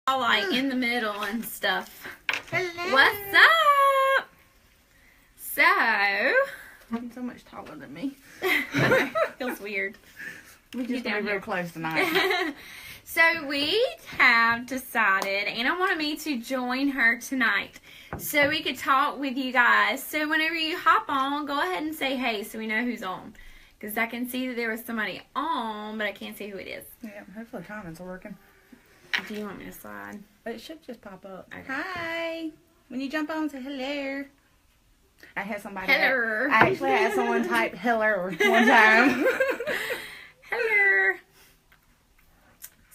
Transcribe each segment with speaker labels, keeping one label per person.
Speaker 1: all like in the middle and stuff.
Speaker 2: Hello.
Speaker 1: What's up? So,
Speaker 2: You're so much taller than me.
Speaker 1: feels weird.
Speaker 2: We just
Speaker 1: down
Speaker 2: got real
Speaker 1: here.
Speaker 2: close tonight.
Speaker 1: So we have decided, Anna wanted me to join her tonight so we could talk with you guys. So whenever you hop on, go ahead and say hey so we know who's on. Because I can see that there was somebody on, but I can't see who it is.
Speaker 2: Yeah, hopefully comments are working.
Speaker 1: Do you want me to slide?
Speaker 2: It should just pop up.
Speaker 1: Okay.
Speaker 2: Hi. When you jump on, say hello. I had somebody.
Speaker 1: Hello.
Speaker 2: I actually had someone type hello one time.
Speaker 1: Hello.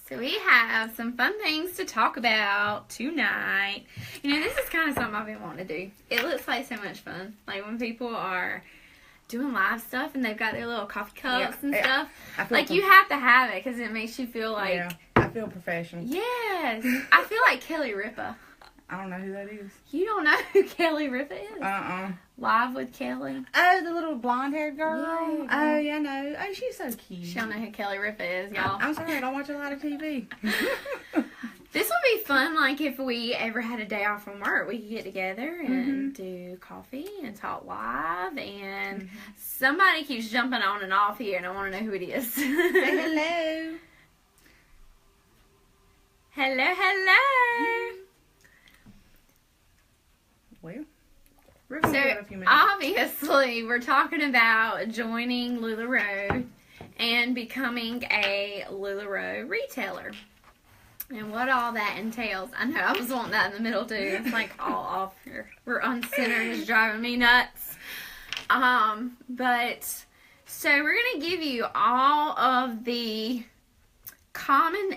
Speaker 1: So we have some fun things to talk about tonight. You know, this is kind of something I've been wanting to do. It looks like so much fun. Like when people are doing live stuff and they've got their little coffee cups and stuff. Like you have to have it because it makes you feel like...
Speaker 2: Yeah, I feel professional.
Speaker 1: Yes. I feel like Kelly Ripa.
Speaker 2: I don't know who that is.
Speaker 1: You don't know who Kelly Ripa is?
Speaker 2: Uh-uh.
Speaker 1: Live with Kelly.
Speaker 2: Oh, the little blonde-haired girl?
Speaker 1: Yeah.
Speaker 2: Oh, yeah, I know. Oh, she's so cute.
Speaker 1: She don't know who Kelly Ripa is, y'all.
Speaker 2: I'm sorry, I don't watch a lot of TV.
Speaker 1: This would be fun, like, if we ever had a day off from work, we could get together and do coffee and talk live, and somebody keeps jumping on and off here, and I want to know who it is.
Speaker 2: Say hello.
Speaker 1: Hello, hello.
Speaker 2: Well, we're going to give it a few
Speaker 1: So,
Speaker 2: minutes.
Speaker 1: obviously, we're talking about joining LuLaRoe and becoming a LuLaRoe retailer. And what all that entails. I know, I was wanting that in the middle too. It's like all off here. We're uncentered. It's driving me nuts. But, so we're going to give you all of the common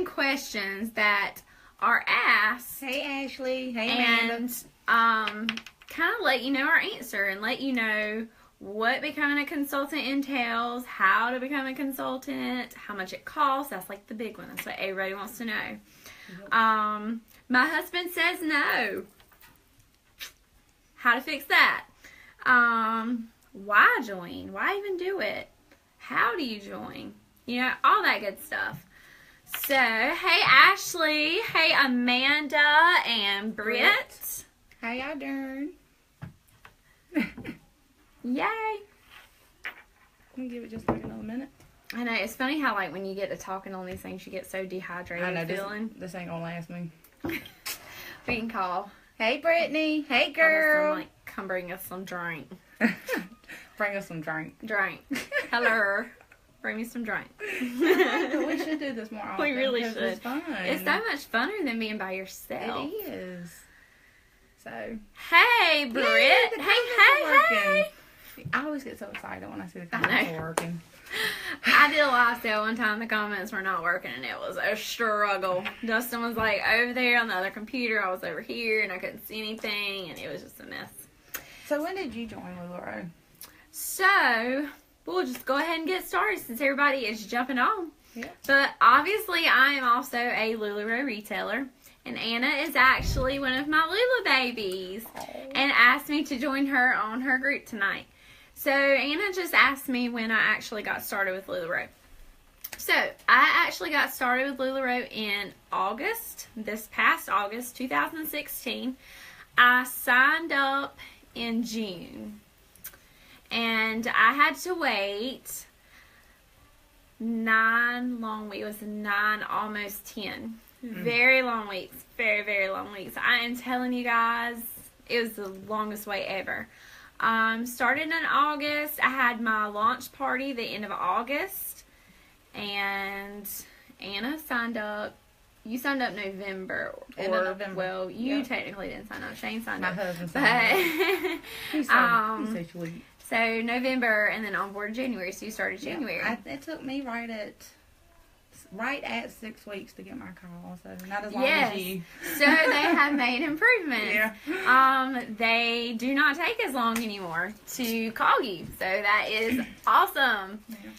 Speaker 1: questions that are asked.
Speaker 2: Hey, Ashley. Hey, Amanda.
Speaker 1: And kind of let you know our answer and let you know what becoming a consultant entails, how to become a consultant, how much it costs. That's like the big one. That's what everybody wants to know.
Speaker 2: Yep.
Speaker 1: My husband says no. How to fix that? Why join? Why even do it? How do you join? You know, all that good stuff. So, hey Ashley, hey Amanda and Britt.
Speaker 2: How y'all doing?
Speaker 1: Yay.
Speaker 2: Let me give it just like another minute.
Speaker 1: I know, it's funny how like when you get to talking on these things, you get so dehydrated.
Speaker 2: I know,
Speaker 1: feeling.
Speaker 2: this ain't gonna last me.
Speaker 1: We can call.
Speaker 2: Hey, Brittany. Hey,
Speaker 1: I'll
Speaker 2: girl.
Speaker 1: just, like, come bring us some drink.
Speaker 2: Bring us some drink.
Speaker 1: Drink. Hello. Bring me some drink.
Speaker 2: We should do this more often.
Speaker 1: We really
Speaker 2: 'cause
Speaker 1: should.
Speaker 2: It's fun.
Speaker 1: It's so much funner than being by yourself.
Speaker 2: It is. So.
Speaker 1: Hey, Britt.
Speaker 2: Yay, the comments are
Speaker 1: Hey.
Speaker 2: working. I always get so excited when I see the comments are working.
Speaker 1: I did a live sale one time. The comments were not working, and it was a struggle. Dustin was like over there on the other computer. I was over here, and I couldn't see anything, and it was just a mess.
Speaker 2: So when did you join LuLaRoe?
Speaker 1: So we'll just go ahead and get started since everybody is jumping on.
Speaker 2: Yeah.
Speaker 1: But obviously, I am also a LuLaRoe retailer, and Anna is actually one of my Lula babies, and asked me to join her on her group tonight. So Anna just asked me when I actually got started with LuLaRoe. So I actually got started with LuLaRoe in August, this past August, 2016. I signed up in June, and I had to wait 9 long weeks. It was 9, almost 10. Very long weeks. Very, very long weeks. I am telling you guys, it was the longest wait ever. Started in August. I had my launch party the end of August, and Anna signed up. You signed up November,
Speaker 2: End of November.
Speaker 1: Well, you
Speaker 2: Yep.
Speaker 1: technically didn't sign up. Shane signed
Speaker 2: My
Speaker 1: up.
Speaker 2: husband signed up. He's so sweet.
Speaker 1: So November, and then on board January. So you started January.
Speaker 2: Yeah, it took me right at 6 weeks to get my call, so not as long as you.
Speaker 1: So they have made improvements.
Speaker 2: Yeah.
Speaker 1: They do not take as long anymore to call you. So that is awesome.
Speaker 2: Yeah.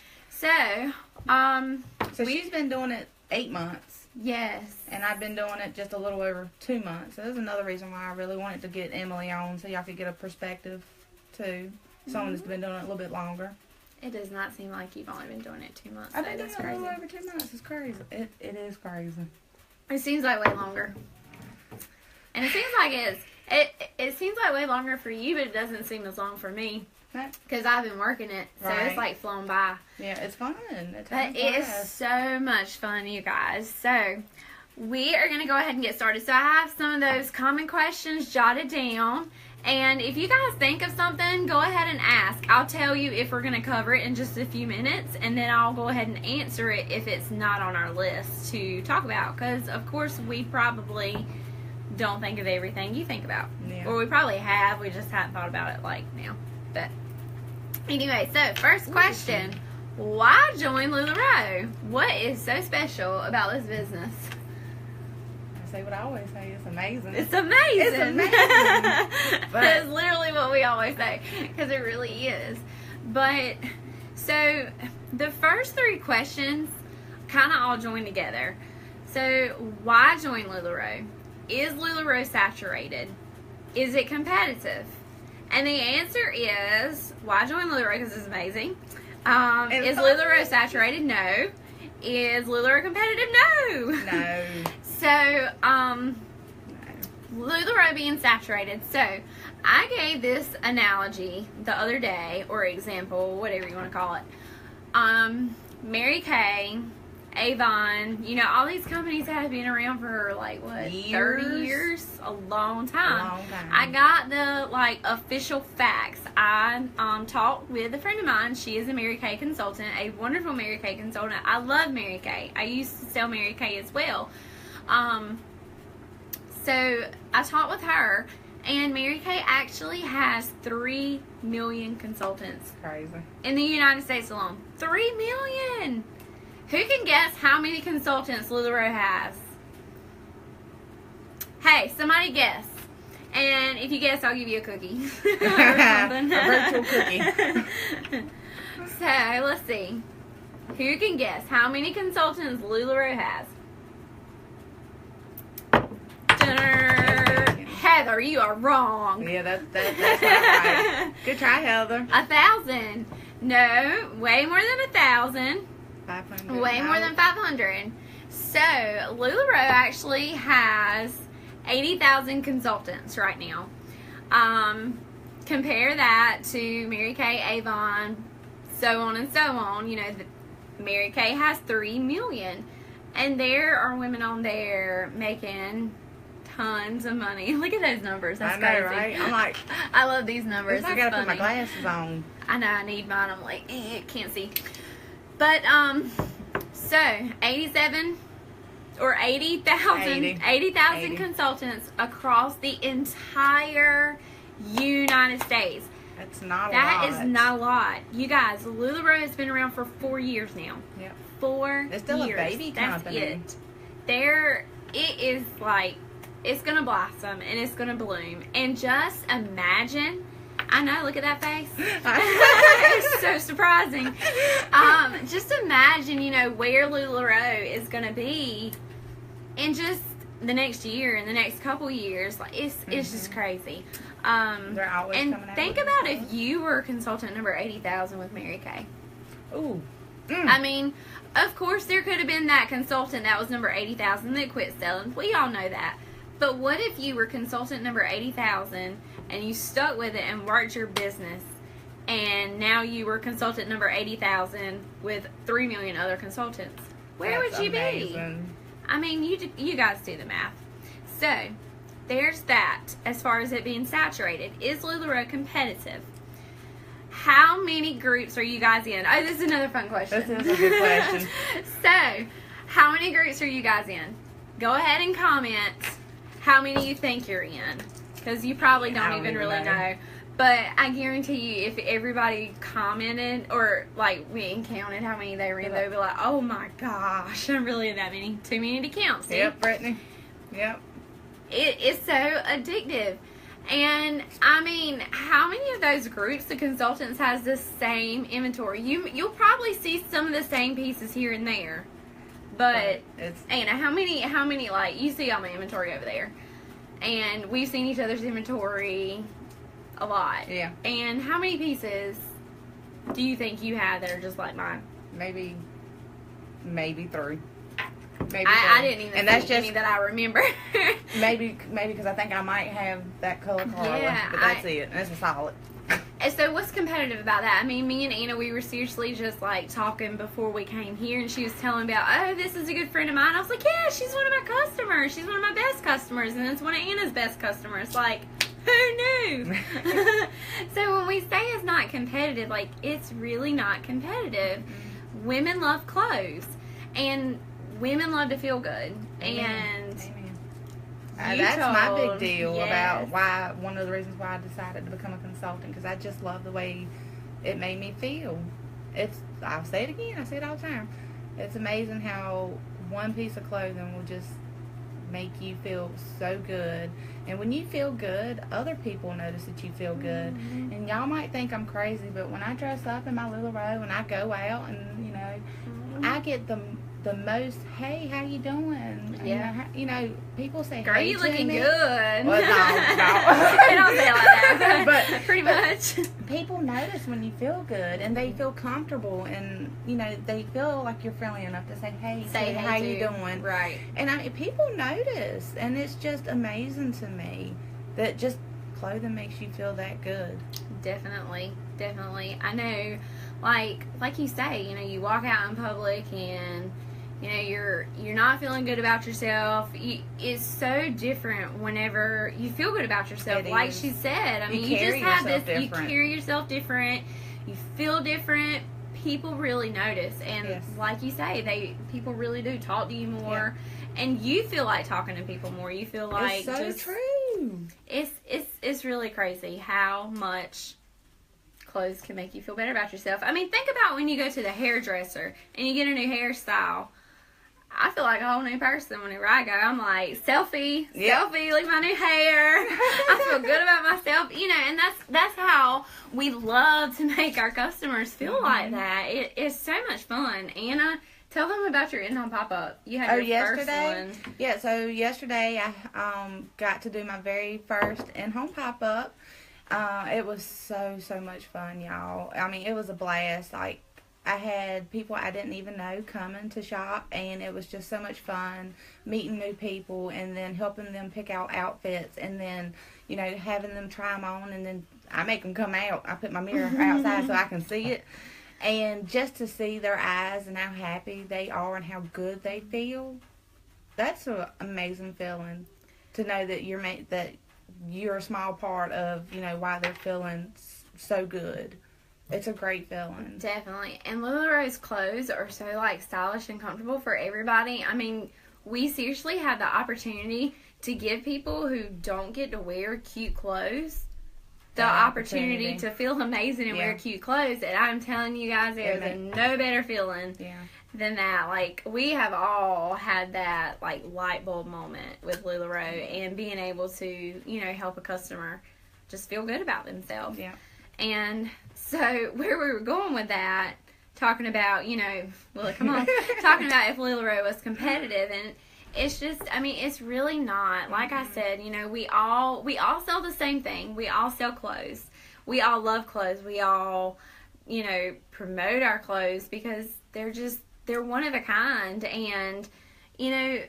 Speaker 1: So,
Speaker 2: She's been doing it 8 months,
Speaker 1: yes.
Speaker 2: and I've been doing it just a little over 2 months. So that's another reason why I really wanted to get Emily on, so y'all could get a perspective too. Someone that's been doing it a little bit longer.
Speaker 1: It does not seem like you've only been doing it 2 months.
Speaker 2: I've
Speaker 1: So
Speaker 2: been doing
Speaker 1: that's
Speaker 2: it a
Speaker 1: crazy.
Speaker 2: little over 2 months. It's crazy. It is crazy.
Speaker 1: It seems like way longer. And it seems like it seems like way longer for you, but it doesn't seem as long for me. Because I've been working it, so
Speaker 2: Right.
Speaker 1: it's like flown by.
Speaker 2: Yeah, it's fun.
Speaker 1: But it is so much fun, you guys. So we are going to go ahead and get started. So I have some of those common questions jotted down. And if you guys think of something, go ahead and ask. I'll tell you if we're going to cover it in just a few minutes. And then I'll go ahead and answer it if it's not on our list to talk about. Because, of course, we probably don't think of everything you think about.
Speaker 2: Yeah.
Speaker 1: Or we probably have. We just haven't thought about it like now. But anyway, so first question. Why join LuLaRoe? What is so special about this business?
Speaker 2: I say what I always say. It's amazing.
Speaker 1: It's amazing.
Speaker 2: It's amazing. But
Speaker 1: That's literally what we always say, because it really is. But, so, the first three questions kind of all join together. So, why join LuLaRoe? Is LuLaRoe saturated? Is it competitive? And the answer is, why join LuLaRoe? Because it's amazing. Is LuLaRoe saturated? No. Is LuLaRoe competitive? No.
Speaker 2: No.
Speaker 1: So, LuLaRoe being saturated. So, I gave this analogy the other day, or example, whatever you want to call it. Mary Kay, Avon, you know, all these companies have been around for like, what, 30 years? A long time.
Speaker 2: A long time.
Speaker 1: I got the, like, official facts. I talked with a friend of mine. She is a Mary Kay consultant, a wonderful Mary Kay consultant. I love Mary Kay. I used to sell Mary Kay as well. So I talked with her, and Mary Kay actually has 3 million consultants.
Speaker 2: Crazy.
Speaker 1: In the United States alone. 3 million! Who can guess how many consultants LuLaRoe has? Hey, somebody guess. And if you guess, I'll give you a cookie. Or something.
Speaker 2: A virtual cookie.
Speaker 1: So, let's see. Who can guess how many consultants LuLaRoe has? Heather, you are wrong.
Speaker 2: Yeah, that's not right. Good try, Heather.
Speaker 1: 1,000. No, way more than 1,000.
Speaker 2: 500.
Speaker 1: Way more than 500. So, LuLaRoe actually has 80,000 consultants right now. Compare that to Mary Kay, Avon, so on and so on. You know, Mary Kay has 3 million. And there are women on there making tons of money. Look at those numbers. That's
Speaker 2: I know,
Speaker 1: crazy.
Speaker 2: right? I'm like,
Speaker 1: I love these numbers.
Speaker 2: I
Speaker 1: It's
Speaker 2: gotta
Speaker 1: funny.
Speaker 2: put my glasses on.
Speaker 1: I know, I need mine. I'm like, can't see. But, so, 87 or 80,000
Speaker 2: 80.
Speaker 1: consultants across the entire United States.
Speaker 2: That's not a lot.
Speaker 1: That is not a lot. You guys, LuLaRoe has been around for 4 years now.
Speaker 2: Yep.
Speaker 1: 4
Speaker 2: It's still
Speaker 1: years.
Speaker 2: a baby company.
Speaker 1: That's it. It is like, it's going to blossom and it's going to bloom. And just imagine, I know, look at that face. It's so surprising. Just imagine, you know, where LuLaRoe is going to be in just the next year, in the next couple years. Like, it's just crazy.
Speaker 2: They're always
Speaker 1: and
Speaker 2: coming out
Speaker 1: think
Speaker 2: with
Speaker 1: about
Speaker 2: stuff.
Speaker 1: if you were consultant number 80,000 with Mary Kay.
Speaker 2: Ooh.
Speaker 1: I mean, of course, there could have been that consultant that was number 80,000 that quit selling. We all know that. But what if you were consultant number 80,000 and you stuck with it and worked your business, and now you were consultant number 80,000 with 3 million other consultants? Where
Speaker 2: That's
Speaker 1: would you be?
Speaker 2: amazing.
Speaker 1: I mean, you guys do the math. So, there's that as far as it being saturated. Is LuLaRoe competitive? How many groups are you guys in? Oh, this is another fun question.
Speaker 2: This is a good question.
Speaker 1: So, how many groups are you guys in? Go ahead and comment how many you think you're in. Because you probably don't even really know. But I guarantee you, if everybody commented, or like we counted how many they were in, they'd be like, oh my gosh, I'm really in that many. Too many to count. See?
Speaker 2: Yep, Brittany. Yep.
Speaker 1: It is so addictive. And I mean, how many of those groups, the consultants, has the same inventory? You'll probably see some of the same pieces here and there. But
Speaker 2: it's
Speaker 1: Anna, how many like you see all my inventory over there? And we've seen each other's inventory a lot.
Speaker 2: Yeah.
Speaker 1: And how many pieces do you think you have that are just like mine?
Speaker 2: maybe 3. maybe
Speaker 1: I
Speaker 2: so.
Speaker 1: didn't even
Speaker 2: And
Speaker 1: see
Speaker 2: that's just
Speaker 1: any that I remember.
Speaker 2: maybe because I think I might have that color Corolla,
Speaker 1: Yeah,
Speaker 2: but that's it. And it's a solid.
Speaker 1: And so what's competitive about that? I mean, me and Anna, we were seriously just like talking before we came here, and she was telling about, oh, this is a good friend of mine. I was like, yeah, she's one of my customers. She's one of my best customers, and it's one of Anna's best customers. Like, who knew? So when we say it's not competitive, like, it's really not competitive. Mm-hmm. Women love clothes, and women love to feel good.
Speaker 2: Amen.
Speaker 1: And
Speaker 2: Amen. That's my big deal
Speaker 1: yes.
Speaker 2: about one of the reasons why I decided to become a consultant, because I just love the way it made me feel. I'll say it again, I say it all the time. It's amazing how one piece of clothing will just make you feel so good. And when you feel good, other people notice that you feel good. Mm-hmm. And y'all might think I'm crazy, but when I dress up in my LuLaRoe and I go out and, you know, mm-hmm. I get the most, hey, how you doing?
Speaker 1: Yeah.
Speaker 2: You know, people say,
Speaker 1: girl,
Speaker 2: hey,
Speaker 1: you looking
Speaker 2: me.
Speaker 1: good.
Speaker 2: Well, no.
Speaker 1: They don't say it like that.
Speaker 2: But
Speaker 1: pretty much.
Speaker 2: People notice when you feel good, and they feel comfortable, and, you know, they feel like you're friendly enough to say, hey, how you doing?
Speaker 1: Right.
Speaker 2: And people notice, and it's just amazing to me that just clothing makes you feel that good.
Speaker 1: Definitely. I know, like you say, you know, you walk out in public and, you know, you're not feeling good about yourself. It's so different whenever you feel good about yourself. Like she said, I mean, you just have this. Different. You carry yourself different. You feel different. People really notice, and yes. Like you say, people really do talk to you more, and you feel like talking to people more. You feel like
Speaker 2: it's so true.
Speaker 1: It's really crazy how much clothes can make you feel better about yourself. I mean, think about when you go to the hairdresser and you get a new hairstyle. I feel like a whole new person whenever I go. I'm like, selfie, look at my new hair. I feel good about myself, you know, and that's how we love to make our customers feel mm-hmm. like that. It's so much fun. Anna, tell them about your in-home pop-up. You had your first one.
Speaker 2: Yeah, so yesterday I got to do my very first in-home pop-up. It was so much fun, y'all. I mean, it was a blast. Like, I had people I didn't even know coming to shop, and it was just so much fun meeting new people and then helping them pick out outfits, and then, you know, having them try them on, and then I make them come out. I put my mirror outside so I can see it, and just to see their eyes and how happy they are and how good they feel, that's an amazing feeling to know that you're a small part of, you know, why they're feeling so good. It's a great feeling.
Speaker 1: Definitely. And LuLaRoe's clothes are so, like, stylish and comfortable for everybody. I mean, we seriously have the opportunity to give people who don't get to wear cute clothes the opportunity to feel amazing and wear cute clothes. And I'm telling you guys, there's no better feeling than that. Like, we have all had that, like, light bulb moment with LuLaRoe and being able to, you know, help a customer just feel good about themselves. Yeah. And so where we were going with that, talking about, you know, well, come on, talking about if LuLaRoe was competitive, and it's just, I mean, it's really not. Like I said, you know, we all sell the same thing. We all sell clothes. We all love clothes. We all, you know, promote our clothes because they're one of a kind. And, you know,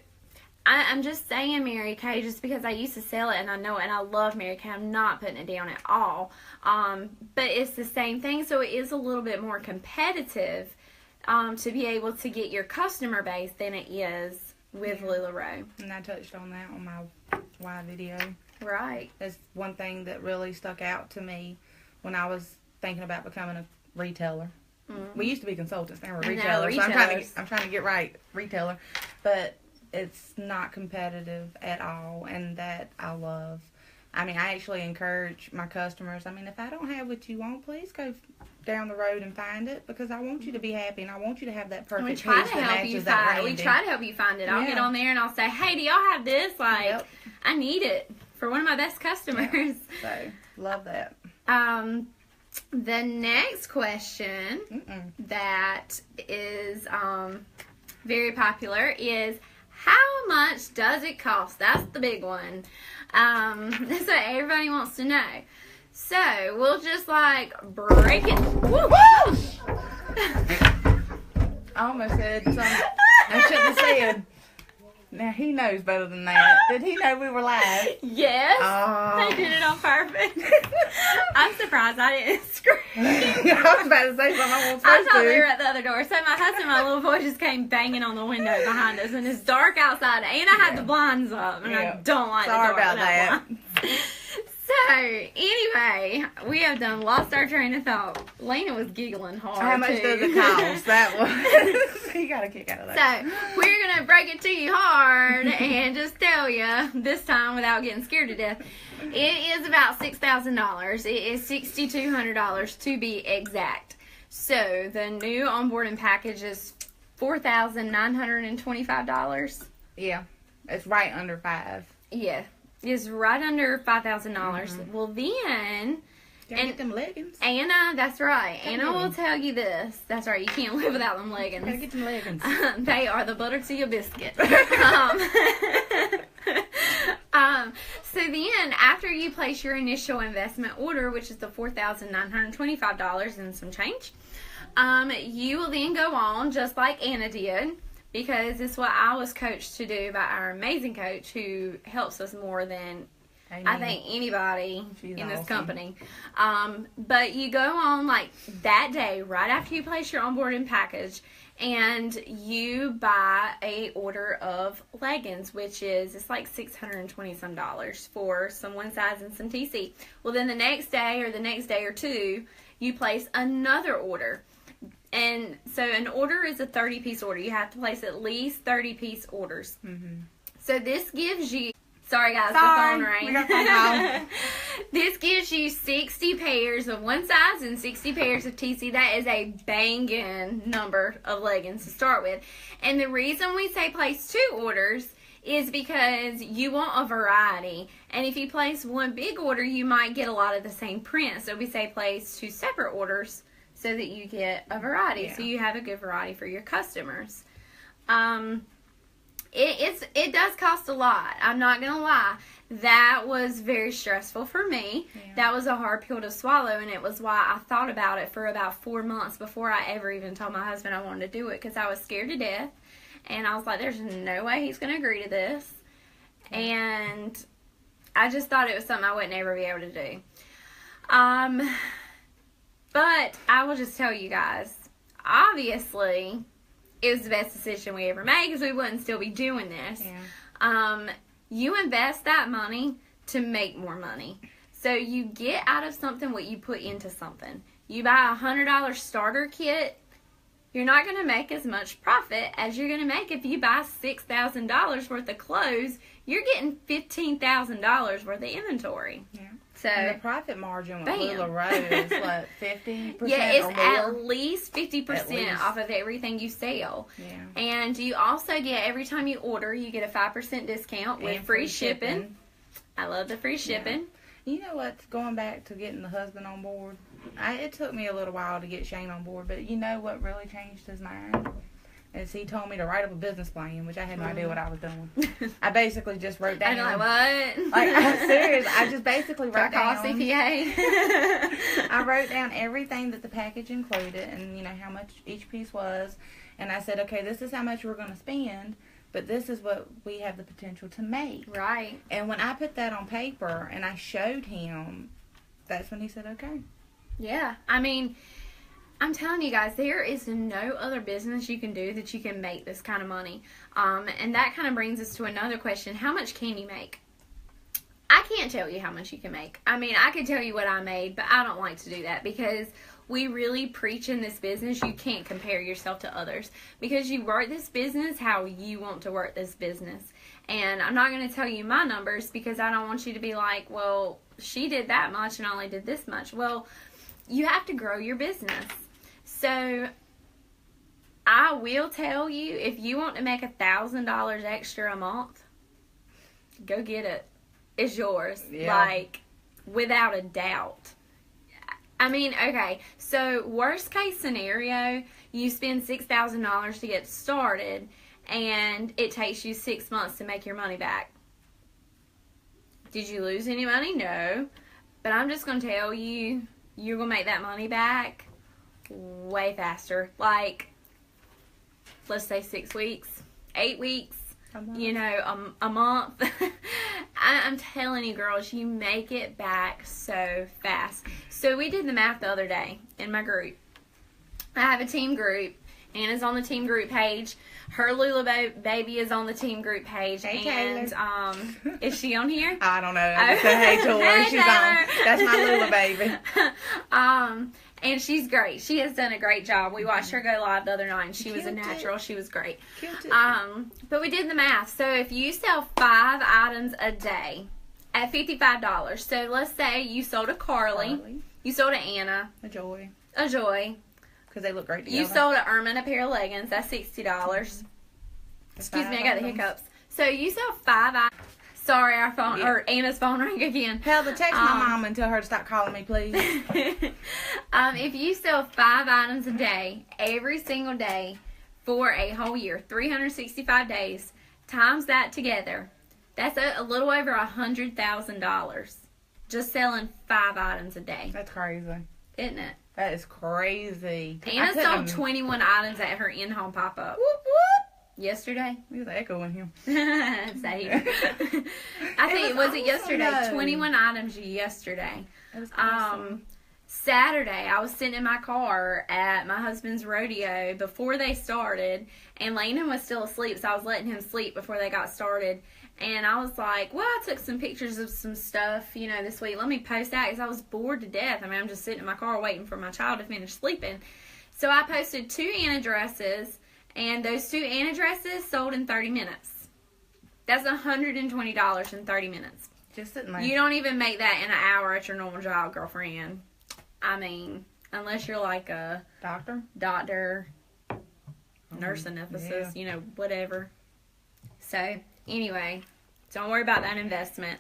Speaker 1: I'm just saying Mary Kay just because I used to sell it and I know it and I love Mary Kay. I'm not putting it down at all. But it's the same thing, so it is a little bit more competitive to be able to get your customer base than it is with LuLaRoe. And
Speaker 2: I touched on that on my live video.
Speaker 1: Right.
Speaker 2: That's one thing that really stuck out to me when I was thinking about becoming a retailer. Mm-hmm. We used to be consultants, now we're retailers. So I'm trying to get right, retailer. But it's not competitive at all, and that I love. I mean, I actually encourage my customers. I mean, if I don't have what you want, please go down the road and find it, because I want you to be happy and I want you to have that perfect piece that matches that branding.
Speaker 1: We try to help you find it. I'll get on there and I'll say, hey, do y'all have this? Like, I need it for one of my best customers.
Speaker 2: So, love that.
Speaker 1: The next question that is very popular is, how much does it cost? That's the big one. That's what everybody wants to know. So, we'll just, like, break it. Woo!
Speaker 2: I almost said something I shouldn't have said. Now, he knows better than that. Did he know we were live?
Speaker 1: Yes.
Speaker 2: Oh.
Speaker 1: They did it on purpose. I'm surprised I didn't scream.
Speaker 2: I was about to say something I wasn't
Speaker 1: I
Speaker 2: supposed
Speaker 1: thought
Speaker 2: to.
Speaker 1: they were at the other door. So my husband and my little boy just came banging on the window behind us. And it's dark outside. And I had the blinds up. And I don't like
Speaker 2: Sorry
Speaker 1: the dark
Speaker 2: about that.
Speaker 1: So, anyway, we have done lost our train of thought. Lena was giggling hard,
Speaker 2: How much
Speaker 1: too.
Speaker 2: does it cost? That was... You got a kick out of that.
Speaker 1: So, we're going to break it to you hard and just tell you, this time without getting scared to death, it is about $6,000. It is $6,200 to be exact. So, the new onboarding package is $4,925.
Speaker 2: Yeah. It's right under 5.
Speaker 1: Yeah. Is right under $5,000. Well, then...
Speaker 2: Gotta get them leggings.
Speaker 1: Anna, that's right. Anna will tell you this. That's right. You can't live without them leggings.
Speaker 2: Gotta get them leggings.
Speaker 1: They are the butter to your biscuit. So then, after you place your initial investment order, which is the $4,925 and some change, you will then go on, just like Anna did, because it's what I was coached to do by our amazing coach who helps us more than I think anybody in this company. But you go on like that day, right after you place your onboarding package, and you buy a order of leggings, which is, it's like $620 some for some one size and some TC. Well, then the next day or the next day or two, you place another order. And so an order is a 30-piece order. You have to place at least 30-piece orders. Mm-hmm. So this gives you... Sorry, guys, the phone rang.
Speaker 2: We got phone call.
Speaker 1: This gives you 60 pairs of one size and 60 pairs of TC. That is a banging number of leggings to start with. And the reason we say place 2 orders is because you want a variety. And if you place one big order, you might get a lot of the same print. So we say place 2 separate orders, so that you get a variety, so you have a good variety for your customers. It does cost a lot. I'm not gonna lie. That was very stressful for me. Yeah. That was a hard pill to swallow, and it was why I thought about it for about 4 months before I ever even told my husband I wanted to do it, because I was scared to death, and I was like, "There's no way he's gonna agree to this," and I just thought it was something I wouldn't ever be able to do. But I will just tell you guys, obviously, it was the best decision we ever made, because we wouldn't still be doing this. Yeah. You invest that money to make more money. So you get out of something what you put into something. You buy a $100 starter kit, you're not going to make as much profit as you're going to make if you buy $6,000 worth of clothes. You're getting $15,000 worth of inventory. Yeah. So
Speaker 2: and the profit margin with LuLaRoe is what, 50%
Speaker 1: yeah, it's
Speaker 2: or more?
Speaker 1: at least 50% off of everything you sell. Yeah. And you also get, every time you order, you get a 5% discount with free shipping. I love the free shipping.
Speaker 2: Yeah. You know what's, going back to getting the husband on board, it took me a little while to get Shane on board, but you know what really changed his mind? Is he told me to write up a business plan, which I had no idea what I was doing. I basically just wrote down.
Speaker 1: I'm like, what?
Speaker 2: Like, I'm serious. I just basically wrote down.
Speaker 1: CPA.
Speaker 2: I wrote down everything that the package included, and you know how much each piece was, and I said, okay, this is how much we're going to spend, but this is what we have the potential to make.
Speaker 1: Right.
Speaker 2: And when I put that on paper and I showed him, that's when he said, okay.
Speaker 1: Yeah. I mean, I'm telling you guys, there is no other business you can do that you can make this kind of money. And that kind of brings us to another question. How much can you make? I can't tell you how much you can make. I mean, I could tell you what I made, but I don't like to do that, because we really preach in this business, you can't compare yourself to others, because you work this business how you want to work this business. And I'm not going to tell you my numbers, because I don't want you to be like, well, she did that much and only did this much. Well, you have to grow your business. So I will tell you, if you want to make $1,000 extra a month, go get it. It's yours. Yeah. Like, without a doubt. I mean, okay, so worst case scenario, you spend $6,000 to get started, and it takes you 6 months to make your money back. Did you lose any money? No. But I'm just going to tell you, you're going to make that money back way faster. Like, let's say 6 weeks, 8 weeks. you know, a month. I'm telling you, girls, you make it back so fast. So we did the math the other day in my group. I have a team group. Anna's on the team group page. Her LuLaRoe baby is on the team group page.
Speaker 2: Hey,
Speaker 1: and
Speaker 2: Taylor.
Speaker 1: Is she on here?
Speaker 2: I don't know. I just said, hey, Tori,
Speaker 1: Hey,
Speaker 2: she's
Speaker 1: Taylor.
Speaker 2: on. That's my Lula baby.
Speaker 1: And she's great. She has done a great job. We watched her go live the other night, and she was a natural. She was great. But we did the math. So if you sell 5 items a day at $55, so let's say you sold a Carly. You sold a Anna.
Speaker 2: A Joy. Because they look great together.
Speaker 1: You sold a Ermin a pair of leggings. That's $60. Excuse me, I got the hiccups. So you sell 5 items. Sorry, our phone, or Anna's phone rang again.
Speaker 2: Hell, text my mom and tell her to stop calling me, please.
Speaker 1: If you sell 5 items a day, every single day, for a whole year, 365 days, times that together, that's a little over $100,000. Just selling 5 items a day.
Speaker 2: That's crazy.
Speaker 1: Isn't it?
Speaker 2: That is crazy.
Speaker 1: Anna sold 21 items at her in-home pop-up.
Speaker 2: Whoop, whoop.
Speaker 1: Yesterday?
Speaker 2: There's an echo in here.
Speaker 1: Same. I think, was it yesterday?
Speaker 2: Though.
Speaker 1: 21 items yesterday.
Speaker 2: It was awesome.
Speaker 1: Saturday, I was sitting in my car at my husband's rodeo before they started, and Landon was still asleep, so I was letting him sleep before they got started. And I was like, well, I took some pictures of some stuff, you know, this week. Let me post that because I was bored to death. I mean, I'm just sitting in my car waiting for my child to finish sleeping. So I posted 2 Anna dresses, and those 2 Anna dresses sold in 30 minutes. That's $120 in 30 minutes.
Speaker 2: Just sitting there.
Speaker 1: You don't even make that in an hour at your normal job, girlfriend. I mean, unless you're like a
Speaker 2: doctor,
Speaker 1: nurse anesthetist, you know, whatever. So, anyway, don't worry about that investment.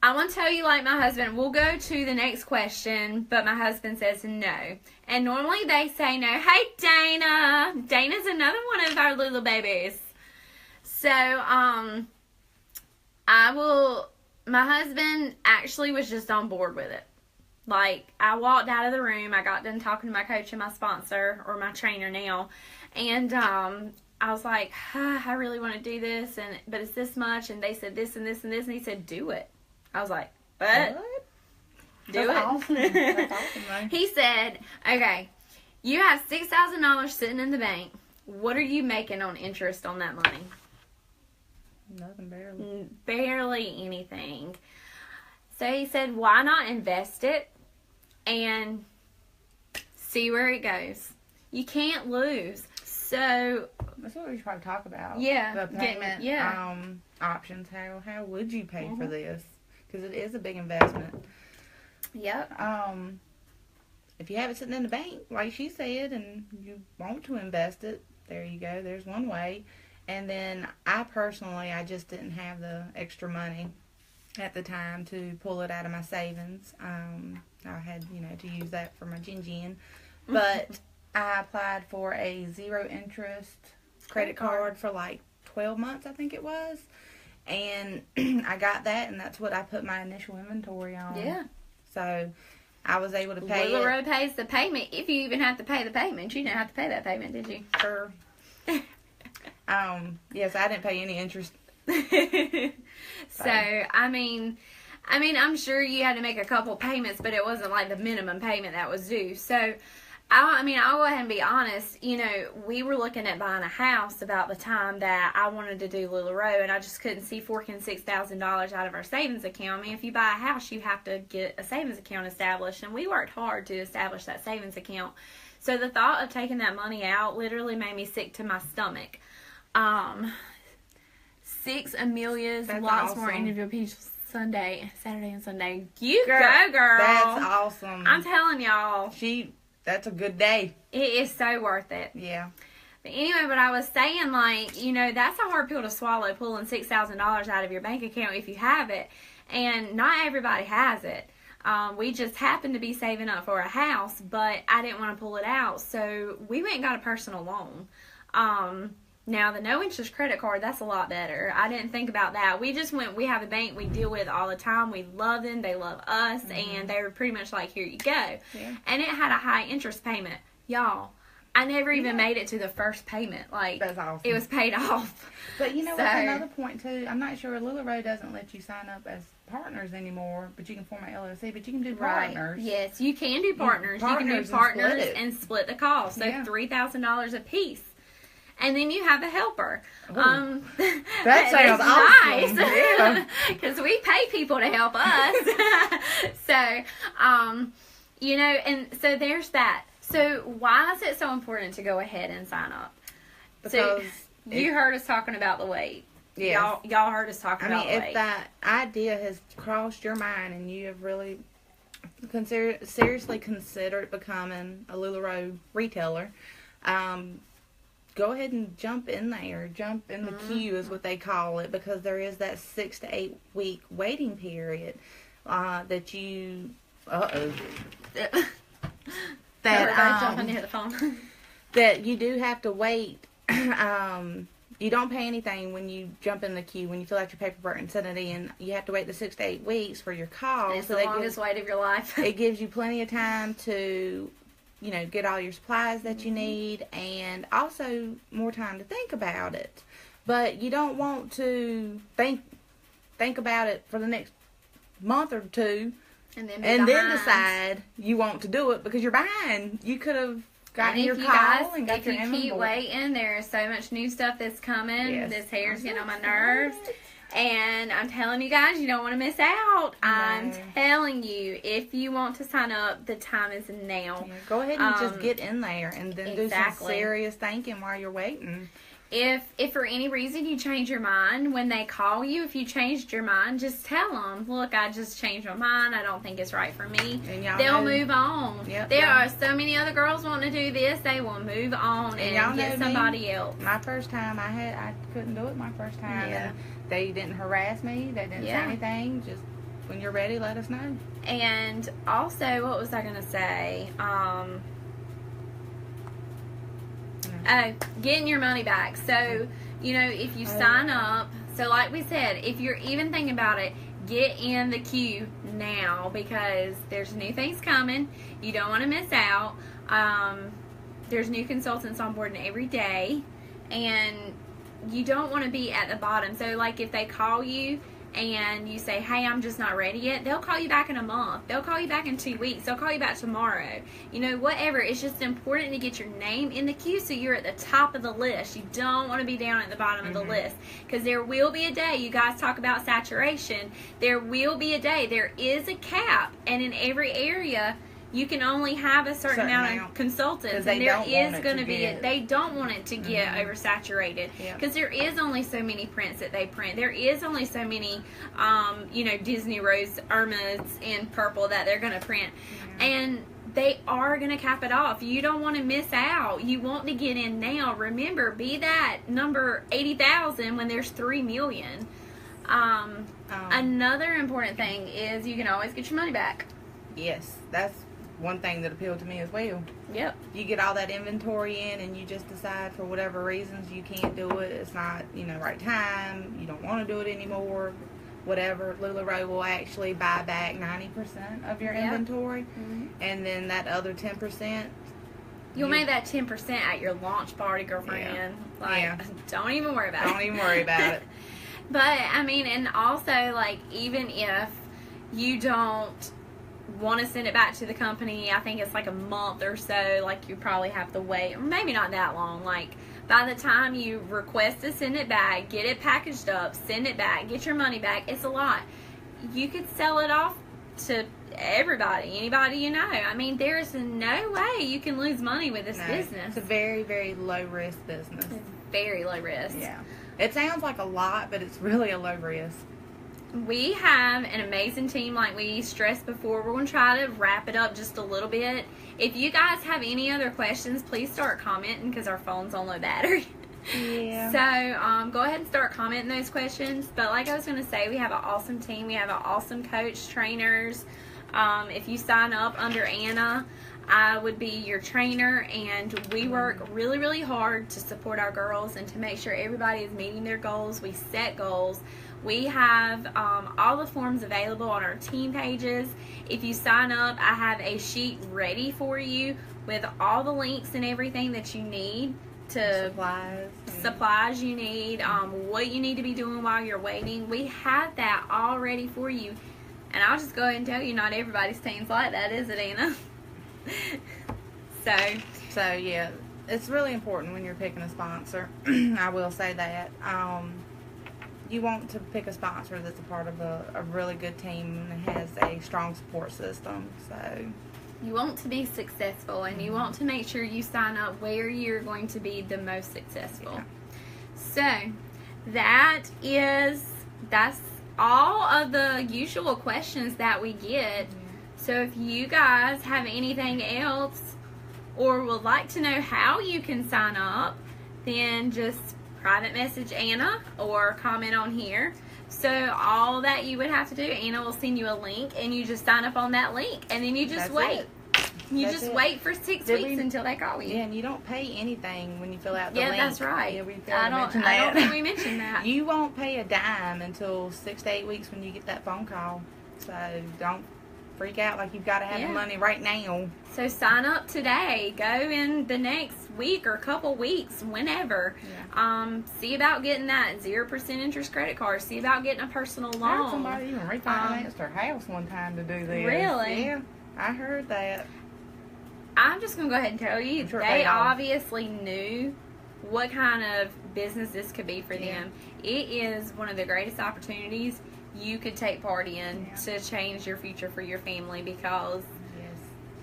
Speaker 1: I want to tell you, like my husband, we'll go to the next question, but my husband says no. And normally they say no. Hey, Dana. Dana's another one of our Lula babies. So, my husband actually was just on board with it. Like, I walked out of the room, I got done talking to my coach and my sponsor, or my trainer now, and I was like, I really want to do this, but it's this much, and they said this and this and this, and he said, do it. I was like, what? Do it.
Speaker 2: Awesome. That's awesome, though.
Speaker 1: He said, okay, you have $6,000 sitting in the bank. What are you making on interest on that money?
Speaker 2: Nothing, barely.
Speaker 1: Barely anything. So he said, why not invest it and see where it goes? You can't lose. So
Speaker 2: that's what we should probably talk about.
Speaker 1: Yeah.
Speaker 2: The payment
Speaker 1: Yeah.
Speaker 2: options. How would you pay for this? Because it is a big investment.
Speaker 1: Yep.
Speaker 2: If you have it sitting in the bank, like she said, and you want to invest it, there you go. There's one way. And then I just didn't have the extra money at the time to pull it out of my savings. I had, to use that for my gin. But I applied for a 0 interest credit card for like 12 months, I think it was. And I got that, and that's what I put my initial inventory on.
Speaker 1: Yeah.
Speaker 2: So I was able to pay
Speaker 1: LuLaRoe pays the payment. If you even have to pay the payment. You didn't have to pay that payment, did you?
Speaker 2: Sure. Yes, I didn't pay any interest.
Speaker 1: So, I mean, I'm sure you had to make a couple payments, but it wasn't like the minimum payment that was due. So, I'll go ahead and be honest. We were looking at buying a house about the time that I wanted to do LuLaRoe, and I just couldn't see forking $6,000 out of our savings account. I mean, if you buy a house, you have to get a savings account established, and we worked hard to establish that savings account. So the thought of taking that money out literally made me sick to my stomach. 6 Amelia's,
Speaker 2: that's
Speaker 1: lots
Speaker 2: awesome.
Speaker 1: more individual peaches Saturday and Sunday. You go, girl.
Speaker 2: That's awesome.
Speaker 1: I'm telling y'all.
Speaker 2: That's a good day.
Speaker 1: It is so worth it.
Speaker 2: Yeah.
Speaker 1: But anyway, but I was saying, that's a hard pill to swallow, pulling $6,000 out of your bank account if you have it. And not everybody has it. We just happened to be saving up for a house, but I didn't want to pull it out. So we went and got a personal loan. Now, the no-interest credit card, that's a lot better. I didn't think about that. We have a bank we deal with all the time. We love them. They love us. And they were pretty much like, here you go.
Speaker 2: Yeah.
Speaker 1: And it had a high interest payment. Y'all, I never even made it to the first payment. Like,
Speaker 2: that's awesome.
Speaker 1: it was paid off.
Speaker 2: But you know what's another point too? I'm not sure LuLaRoe doesn't let you sign up as partners anymore, but you can form an LLC, but you can do partners.
Speaker 1: Yes, you can do partners. You can do partners and split the cost. So $3,000 a piece. And then you have a helper.
Speaker 2: That sounds awesome.
Speaker 1: Nice. Because we pay people to help us. So, you know, and so there's that. So why is it so important to go ahead and sign up?
Speaker 2: Because
Speaker 1: you heard us talking about the weight.
Speaker 2: Yes.
Speaker 1: Y'all heard us talking about the weight.
Speaker 2: If that idea has crossed your mind and you have really seriously considered becoming a LuLaRoe retailer, go ahead and jump in there. Jump in the queue is what they call it, because there is that 6 to 8 week waiting period that you...
Speaker 1: Everybody jumping near the phone.
Speaker 2: That you do have to wait. You don't pay anything when you jump in the queue, when you fill out your paperwork and send it in. You have to wait the 6 to 8 weeks for your call.
Speaker 1: It's the longest wait of your life.
Speaker 2: It gives you plenty of time to, you know, get all your supplies that you need, and also more time to think about it. But you don't want to think about it for the next month or two, and then decide you want to do it because you're behind. You could have gotten your call and got your inventory. If you keep waiting,
Speaker 1: there is so much new stuff that's coming.
Speaker 2: Yes.
Speaker 1: This hair's getting on my nerves. And I'm telling you guys, you don't want to miss out. No. I'm telling you, if you want to sign up, the time is now.
Speaker 2: Yeah, go ahead and just get in there and then do some serious thinking while you're waiting.
Speaker 1: If for any reason you change your mind, when they call you, if you changed your mind, just tell them, look, I just changed my mind. I don't think it's right for me. They'll move on.
Speaker 2: Yep,
Speaker 1: there are so many other girls wanting to do this. They will move on and get somebody else.
Speaker 2: My first time, I couldn't do it my first time. Yeah. And they didn't harass me. They didn't say anything. Just, when you're ready, let us know.
Speaker 1: And also, what was I going to say? Getting your money back. So, you know, if you sign up, so like we said, if you're even thinking about it, get in the queue now, because there's new things coming. You don't want to miss out. There's new consultants on board every day, and you don't want to be at the bottom. So, like, if they call you and you say, hey, I'm just not ready yet, they'll call you back in a month. They'll call you back in 2 weeks. They'll call you back tomorrow. You know, whatever. It's just important to get your name in the queue so you're at the top of the list. You don't want to be down at the bottom of the list, because there will be a day. You guys talk about saturation. There will be a day. There is a cap, and in every area, you can only have a certain amount of consultants, and there is going to be they don't want it to get oversaturated, because there is only so many prints that they print. There is only so many you know, Disney Rose Irmas in purple that they're going to print, and they are going to cap it off. You don't want to miss out. You want to get in now. Remember, be that number 80,000 when there's 3 million. Another important thing is you can always get your money back.
Speaker 2: Yes, that's one thing that appealed to me as well.
Speaker 1: Yep.
Speaker 2: You get all that inventory in, and you just decide for whatever reasons you can't do it. It's not, you know, right time. You don't want to do it anymore. Whatever. LuLaRoe will actually buy back 90% of your inventory, and then that other 10%.
Speaker 1: You'll make that 10% at your launch party, girlfriend. Don't even worry about it.
Speaker 2: Don't even worry about it.
Speaker 1: But I mean, and also, like, even if you don't want to send it back to the company, I think it's like a month or so, like, you probably have to wait, or maybe not that long. Like, by the time you request to send it back, get it packaged up, send it back, get your money back, it's a lot. You could sell it off to everybody, anybody you know. I mean, there is no way you can lose money with this business.
Speaker 2: It's a very, very low risk business.
Speaker 1: It's very low risk.
Speaker 2: Yeah. It sounds like a lot, but it's really a low risk.
Speaker 1: We have an amazing team, like we stressed before. We're going to try to wrap it up just a little bit. If you guys have any other questions, please start commenting, because our phone's on low battery.
Speaker 2: Yeah.
Speaker 1: So, go ahead and start commenting those questions. But like I was going to say, we have an awesome team. We have an awesome coach, trainers. If you sign up under Anna, I would be your trainer, and we work really, really hard to support our girls and to make sure everybody is meeting their goals. We set goals. We have all the forms available on our team pages. If you sign up, I have a sheet ready for you with all the links and everything that you need to supplies you need, what you need to be doing while you're waiting. We have that all ready for you. And I'll just go ahead and tell you, not everybody's team's like that, is it, Anna?
Speaker 2: So yeah, it's really important when you're picking a sponsor. I will say that. You want to pick a sponsor that's a part of a really good team and has a strong support system. So
Speaker 1: you want to be successful, and you want to make sure you sign up where you're going to be the most successful.
Speaker 2: Yeah.
Speaker 1: So that's all of the usual questions that we get. So if you guys have anything else or would like to know how you can sign up, then just private message Anna or comment on here. So all that you would have to do, Anna will send you a link, and you just sign up on that link, and then you just wait. You just wait for 6 weeks until they call you.
Speaker 2: Yeah, and you don't pay anything when you fill out the link.
Speaker 1: Yeah, that's right.
Speaker 2: Yeah,
Speaker 1: I don't think we mentioned that.
Speaker 2: You won't pay a dime until 6 to 8 weeks when you get that phone call. So don't freak out like you've got to have the money right now.
Speaker 1: So sign up today. Go in the next week or couple weeks, whenever. Yeah. See about getting that 0% interest credit card. See about getting a personal loan.
Speaker 2: I heard somebody even refinanced their house one time to do this.
Speaker 1: Really?
Speaker 2: Yeah, I heard that.
Speaker 1: I'm just going to go ahead and tell you, they obviously knew what kind of business this could be for them. It is one of the greatest opportunities you could take part in to change your future for your family, because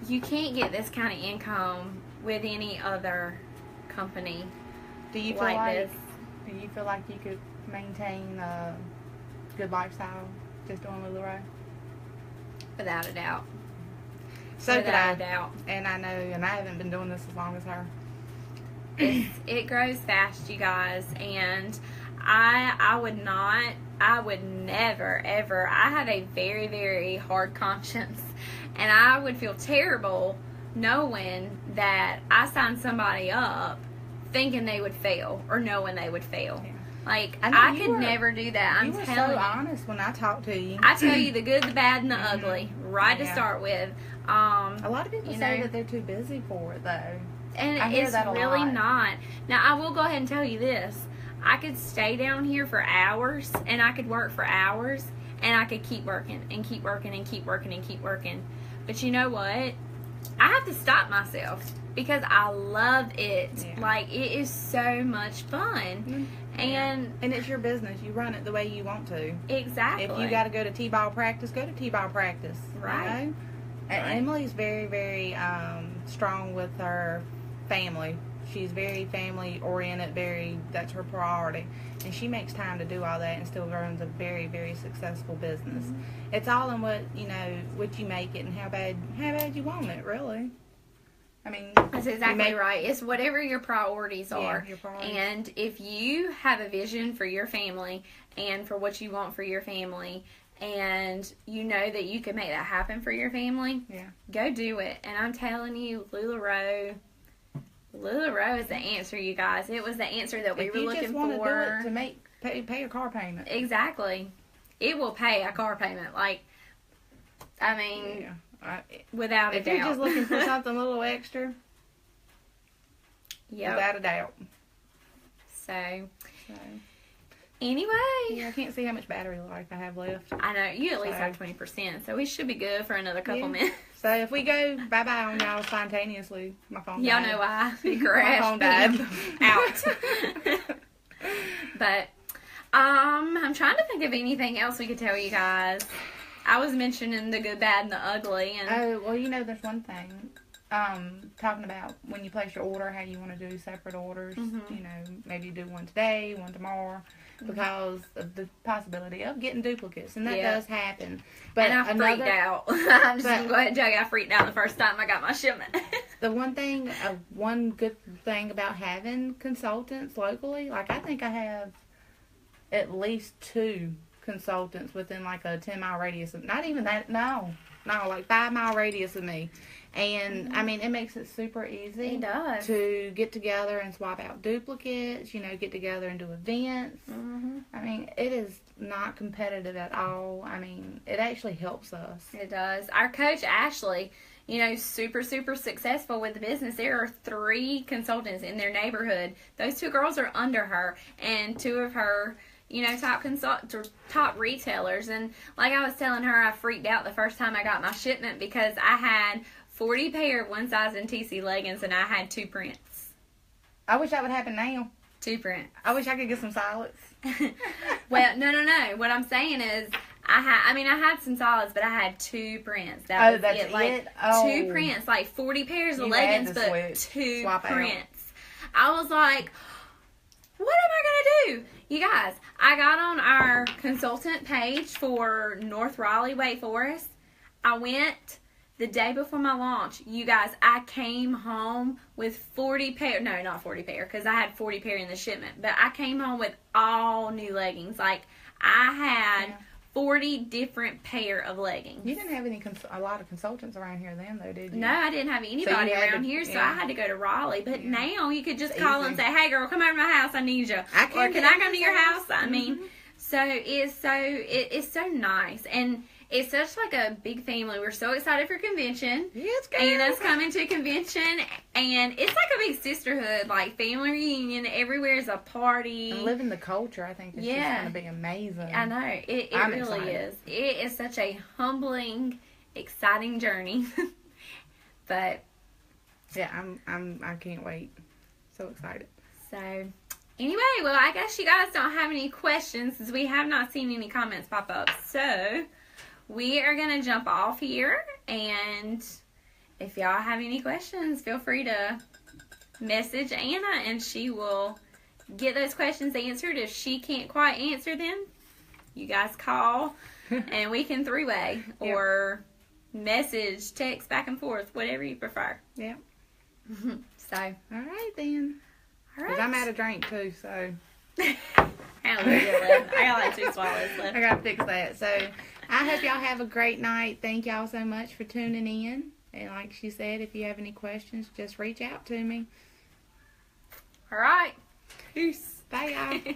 Speaker 1: you can't get this kind of income with any other company.
Speaker 2: Do you feel like you could maintain a good lifestyle just doing LuLaRoe?
Speaker 1: Without a doubt.
Speaker 2: So without a doubt. And I know, and I haven't been doing this as long as her.
Speaker 1: It grows fast, you guys, and I would never, ever, I have a very, very hard conscience, and I would feel terrible knowing that I signed somebody up thinking they would fail, or knowing they would fail. Yeah. Like, I could never do that. I'm telling you. You were so
Speaker 2: honest when I talked to you.
Speaker 1: I tell you the good, the bad, and the ugly, right to start with.
Speaker 2: A lot of people say that they're too busy for it, though.
Speaker 1: And it's really not. Now, I will go ahead and tell you this. I could stay down here for hours, and I could work for hours, and I could keep working, and keep working, and keep working, and keep working. But you know what? I have to stop myself, because I love it. Yeah. Like, it is so much fun. And
Speaker 2: it's your business. You run it the way you want to.
Speaker 1: Exactly.
Speaker 2: If you got to go to T-ball practice, go to T-ball practice.
Speaker 1: Right.
Speaker 2: You know? And Emily's very, very strong with her family. She's very family oriented, that's her priority. And she makes time to do all that and still runs a very, very successful business. Mm-hmm. It's all in what you make it and how bad you want it, really. I mean,
Speaker 1: that's exactly right. It's whatever your priorities are.
Speaker 2: Your priorities.
Speaker 1: And if you have a vision for your family and for what you want for your family, and you know that you can make that happen for your family, go do it. And I'm telling you, LuLaRoe is the answer, you guys. It was the answer that we were looking for.
Speaker 2: If you just want to do it to pay a car payment.
Speaker 1: Exactly. It will pay a car payment. Like, I mean, without a doubt.
Speaker 2: If you're just looking for something a little extra, without a doubt.
Speaker 1: So anyway.
Speaker 2: Yeah, I can't see how much battery life I have left.
Speaker 1: I know. You at least have 20%, so we should be good for another couple minutes.
Speaker 2: So if we go bye-bye on y'all spontaneously, my phone died.
Speaker 1: Y'all know why. It crashed.
Speaker 2: My phone died.
Speaker 1: Out. But, I'm trying to think of anything else we could tell you guys. I was mentioning the good, bad, and the ugly. And
Speaker 2: there's one thing. Talking about when you place your order, how you want to do separate orders. Mm-hmm. Maybe do one today, one tomorrow, because of the possibility of getting duplicates, and that does happen.
Speaker 1: But I freaked out. I'm just gonna go ahead and tell you, I freaked out the first time I got my shipment.
Speaker 2: The one good thing about having consultants locally, like I think I have at least 2 consultants within like a 10-mile radius of, not even that, no, like 5-mile radius of me. And I mean, it makes it super easy.
Speaker 1: It does.
Speaker 2: To get together and swap out duplicates, you know, get together and do events. I mean, it is not competitive at all. I mean, it actually helps us.
Speaker 1: It does. Our coach, Ashley, you know, super, super successful with the business. There are 3 consultants in their neighborhood. Those 2 girls are under her, and 2 of her, you know, top retailers. And like I was telling her, I freaked out the first time I got my shipment because I had 40 pair of one size in TC leggings, and I had 2 prints.
Speaker 2: I wish that would happen now.
Speaker 1: 2 prints.
Speaker 2: I wish I could get some solids.
Speaker 1: Well, no. What I'm saying is, I had some solids, but I had 2 prints. That was
Speaker 2: that's
Speaker 1: it. Like,
Speaker 2: it? Oh.
Speaker 1: 2 prints, like 40 pairs of
Speaker 2: You
Speaker 1: leggings,
Speaker 2: had to
Speaker 1: but
Speaker 2: swap
Speaker 1: 2
Speaker 2: out.
Speaker 1: prints. I was like, what am I going to do? You guys, I got on our consultant page for North Raleigh, Wake Forest. I went the day before my launch. You guys, I came home with 40 pair. No, not 40 pair, because I had 40 pair in the shipment. But I came home with all new leggings. Like, I had 40 different pair of leggings.
Speaker 2: You didn't have a lot of consultants around here then, though, did you?
Speaker 1: No, I didn't have anybody around here, so I had to go to Raleigh. But now you could just call and say, "Hey, girl, come over to my house. I need you." Or can I come to your house? I mean, so it's so nice, and it's such like a big family. We're so excited for convention.
Speaker 2: Yes, girl.
Speaker 1: Anna's coming to convention, and it's like a big sisterhood, like family reunion. Everywhere is a party.
Speaker 2: And living the culture, I think, is just going to be amazing.
Speaker 1: I know. It really is. It is such a humbling, exciting journey. But
Speaker 2: yeah, I can't wait. So excited.
Speaker 1: So anyway, well, I guess you guys don't have any questions since we have not seen any comments pop up. So we are going to jump off here, and if y'all have any questions, feel free to message Anna, and she will get those questions answered. If she can't quite answer them, you guys call, and we can 3-way or message, text back and forth, whatever you prefer.
Speaker 2: Yeah.
Speaker 1: So,
Speaker 2: all right, then.
Speaker 1: All right.
Speaker 2: Because I'm out of drink, too, so.
Speaker 1: I got like 2 swallows left.
Speaker 2: I got to fix that. So, I hope y'all have a great night. Thank y'all so much for tuning in. And like she said, if you have any questions, just reach out to me.
Speaker 1: All right. Peace.
Speaker 2: Bye, y'all.